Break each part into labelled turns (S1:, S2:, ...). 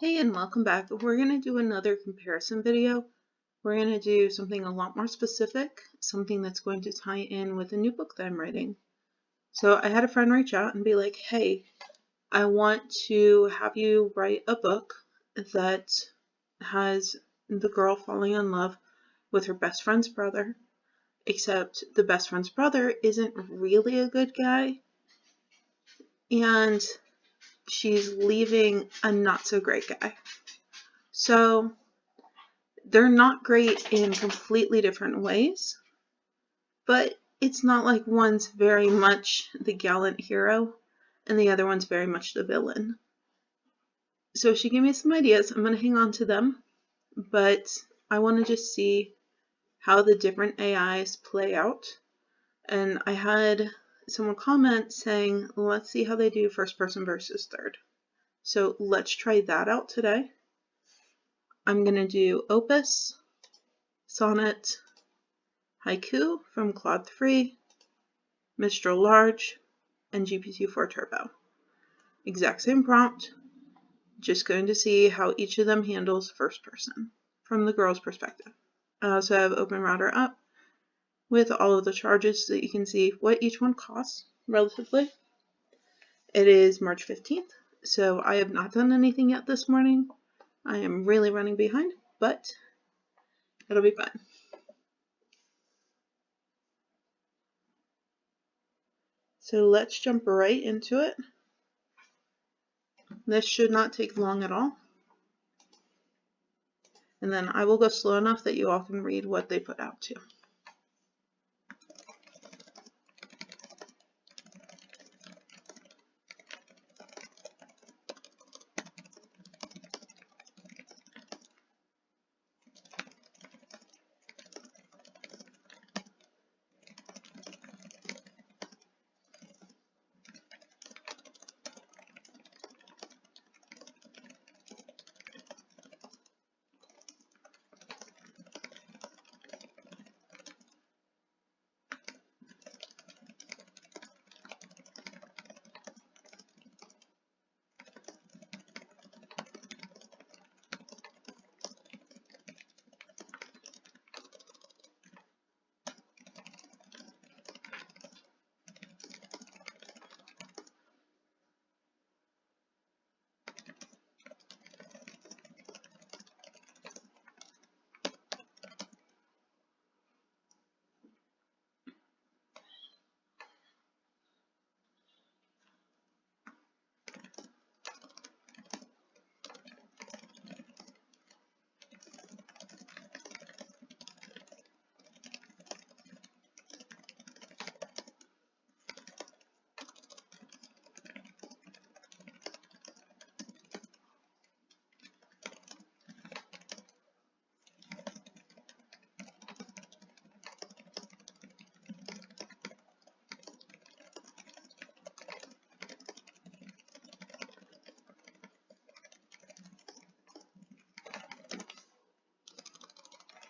S1: Hey, and welcome back. We're going to do another comparison video. We're going to do something a lot more specific, something that's going to tie in with a new book that I'm writing. So I had a friend reach out and be like, hey, I want to have you write a book that has the girl falling in love with her best friend's brother, except the best friend's brother isn't really a good guy, and she's leaving a not so great guy. So they're not great in completely different ways, but it's not like one's very much the gallant hero and the other one's very much the villain. So she gave me some ideas. I'm going to hang on to them, but I want to just see how the different AIs play out. And I had someone comment saying, let's see how they do first person versus third. So let's try that out today. I'm going to do Opus, Sonnet, Haiku from Claude 3, Mistral Large, and GPT-4 Turbo. Exact same prompt, just going to see how each of them handles first person from the girl's perspective. I also have Open Router up with all of the charges so that you can see what each one costs relatively. It is March 15th, so I have not done anything yet this morning. I am really running behind, but it'll be fun. So let's jump right into it. This should not take long at all. And then I will go slow enough that you all can read what they put out too.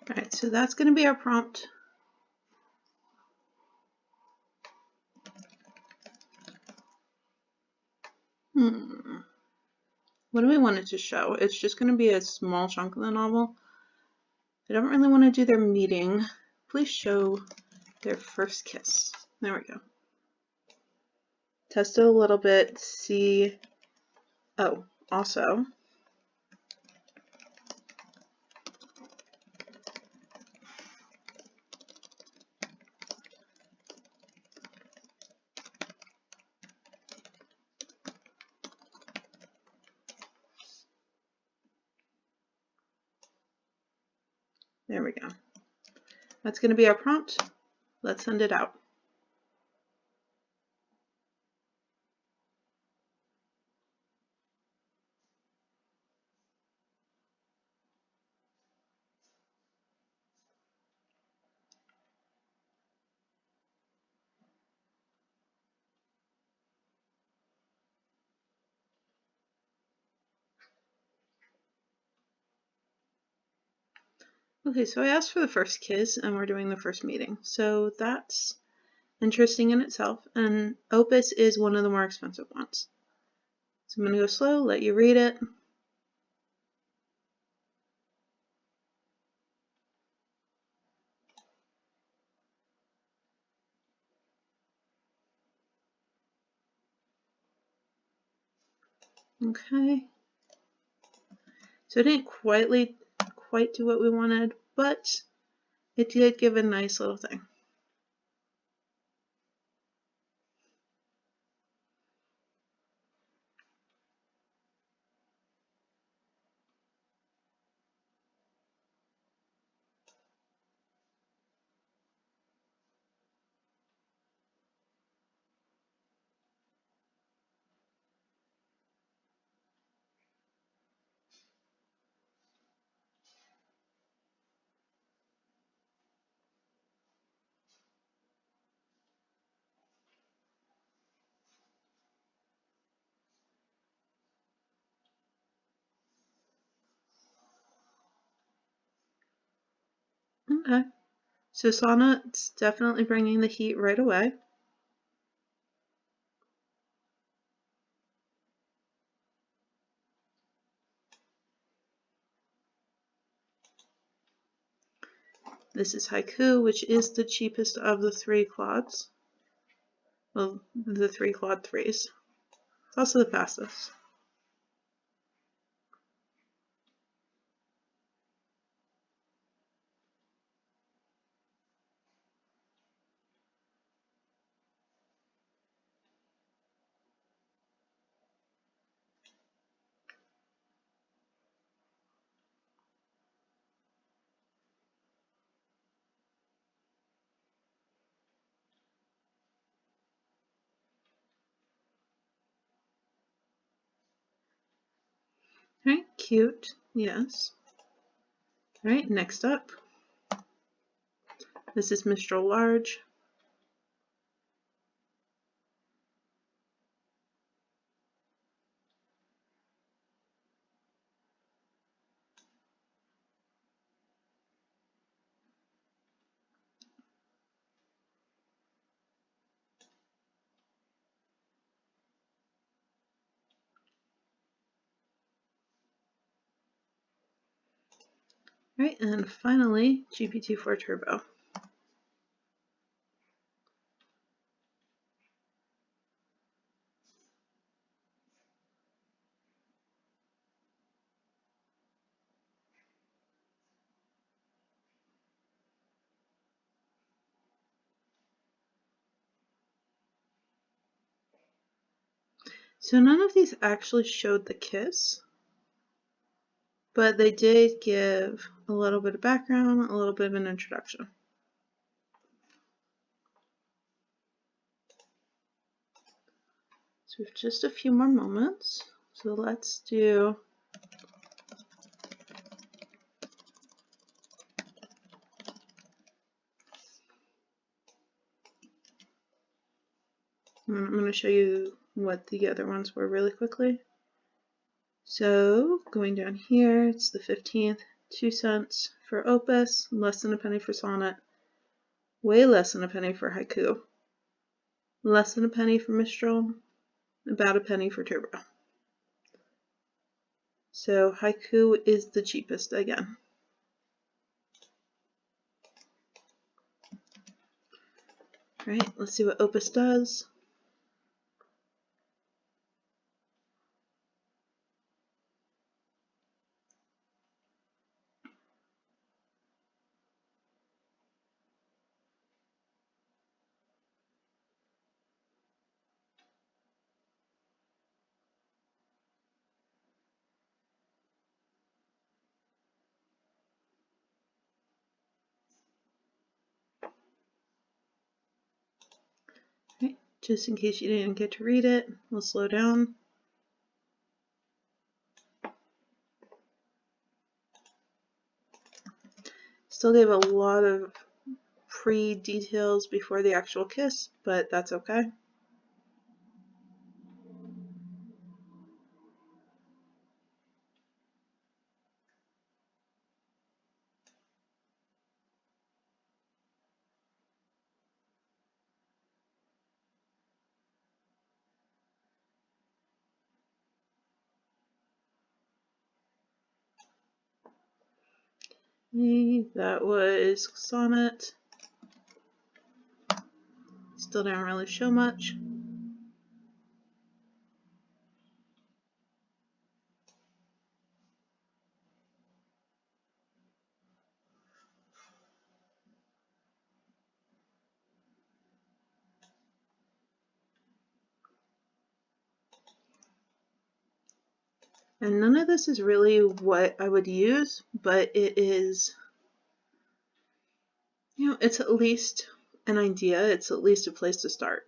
S1: Alright, so that's going to be our prompt. What do we want it to show? It's just going to be a small chunk of the novel. I don't really want to do their meeting. Please show their first kiss. There we go. Test it a little bit, see. Oh, also. There we go. That's going to be our prompt. Let's send it out. Okay, so I asked for the first kiss and we're doing the first meeting. So that's interesting in itself, and Opus is one of the more expensive ones. So I'm going to go slow, let you read it. Okay. So it didn't quite do what we wanted, but it did give a nice little thing. Okay. So Sonnet's definitely bringing the heat right away. This is Haiku, which is the cheapest of the 3 Claudes. Well, the 3 Claude 3s. It's also the fastest. Alright, cute. Yes. Alright, next up. This is Mistral Large. Alright, and finally, GPT-4 Turbo. So none of these actually showed the kiss, but they did give a little bit of background, a little bit of an introduction. So we have just a few more moments. So let's do I'm going to show you what the other ones were really quickly. So going down here, it's the 15th, 2 cents for Opus, less than a penny for Sonnet, way less than a penny for Haiku, less than a penny for Mistral, about a penny for Turbo. So Haiku is the cheapest again. Alright, let's see what Opus does. Right, just in case you didn't get to read it, we'll slow down. Still gave a lot of pre-details before the actual kiss, but that's okay. That was Sonnet. Still didn't really show much. And none of this is really what I would use, but it is, you know, it's at least an idea. It's at least a place to start.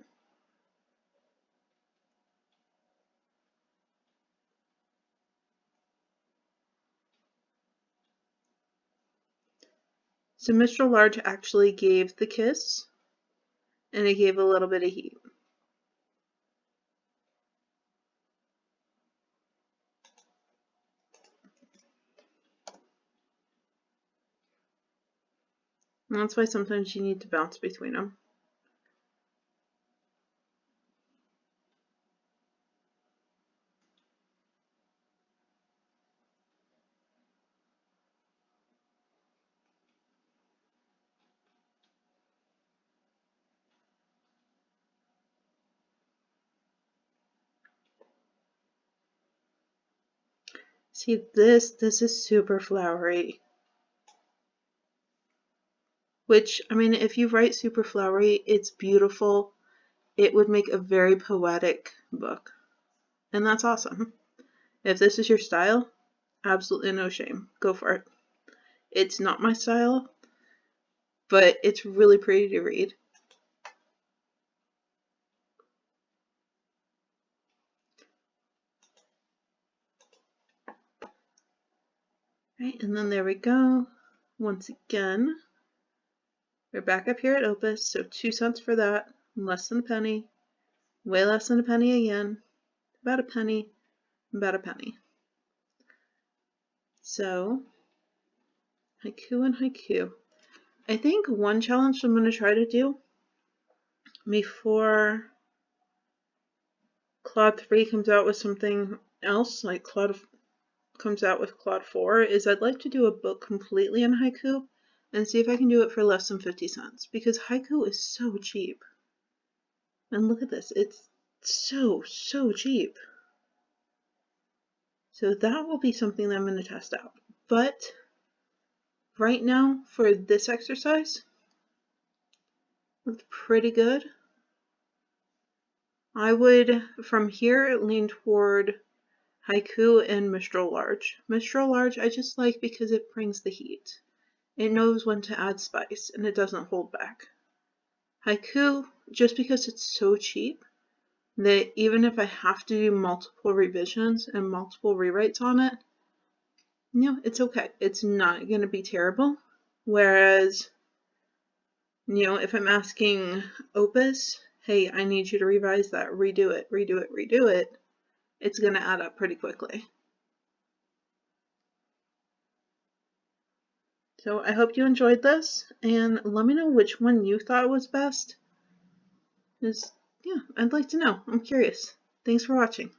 S1: So Mistral Large actually gave the kiss, and it gave a little bit of heat. And that's why sometimes you need to bounce between them. See, this is super flowery. Which, I mean, if you write super flowery, it's beautiful. It would make a very poetic book. And that's awesome. If this is your style, absolutely no shame. Go for it. It's not my style, but it's really pretty to read. Right, and then there we go. Once again, we're back up here at Opus, so 2 cents for that, less than a penny, way less than a penny again, about a penny, about a penny. So, Haiku and Haiku. I think one challenge I'm going to try to do before Claude 3 comes out with something else, like Claude comes out with Claude 4, is I'd like to do a book completely in haiku and see if I can do it for less than 50 cents, because haiku is so cheap. And look at this, it's so cheap. So that will be something that I'm going to test out. But right now, for this exercise, it's pretty good. I would, from here, lean toward Haiku and Mistral Large. Mistral Large I just like because it brings the heat. It knows when to add spice, and it doesn't hold back. Haiku, just because it's so cheap, that even if I have to do multiple revisions and multiple rewrites on it, you know, it's okay. It's not going to be terrible. Whereas, you know, if I'm asking Opus, hey, I need you to revise that, redo it, it's going to add up pretty quickly. So I hope you enjoyed this, and let me know which one you thought was best. Yeah, I'd like to know. I'm curious. Thanks for watching.